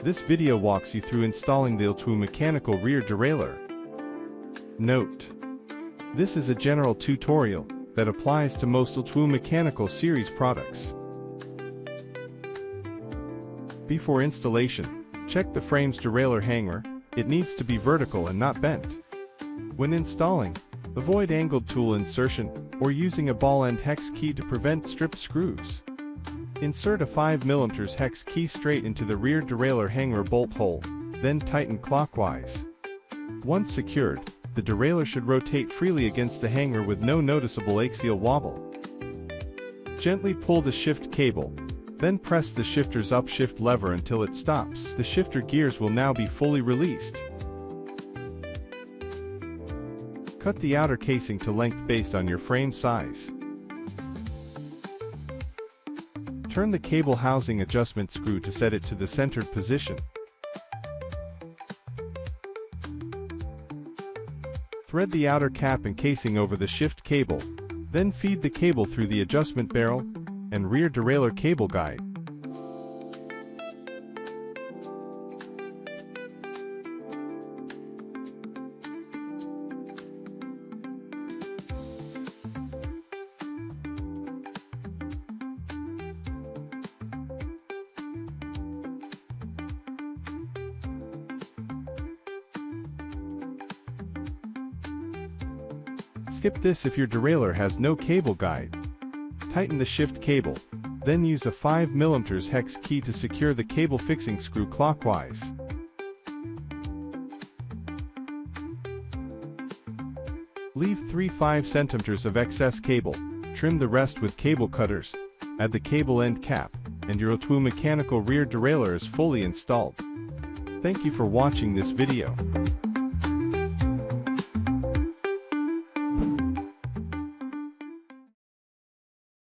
This video walks you through installing the L-TWOO mechanical rear derailleur. Note: this is a general tutorial that applies to most L-TWOO mechanical series products. Before installation, check the frame's derailleur hanger. It needs to be vertical and not bent. When installing, avoid angled tool insertion or using a ball-end hex key to prevent stripped screws. Insert a 5mm hex key straight into the rear derailleur hanger bolt hole, then tighten clockwise. Once secured, the derailleur should rotate freely against the hanger with no noticeable axial wobble. Gently pull the shift cable, then press the shifter's upshift lever until it stops. The shifter gears will now be fully released. Cut the outer casing to length based on your frame size. Turn the cable housing adjustment screw to set it to the centered position. Thread the outer cap and casing over the shift cable, then feed the cable through the adjustment barrel and rear derailleur cable guide. Skip this if your derailleur has no cable guide. Tighten the shift cable, then use a 5mm hex key to secure the cable fixing screw clockwise. Leave 3/5 cm of excess cable, trim the rest with cable cutters, add the cable end cap, and your L-TWOO mechanical rear derailleur is fully installed. Thank you for watching this video.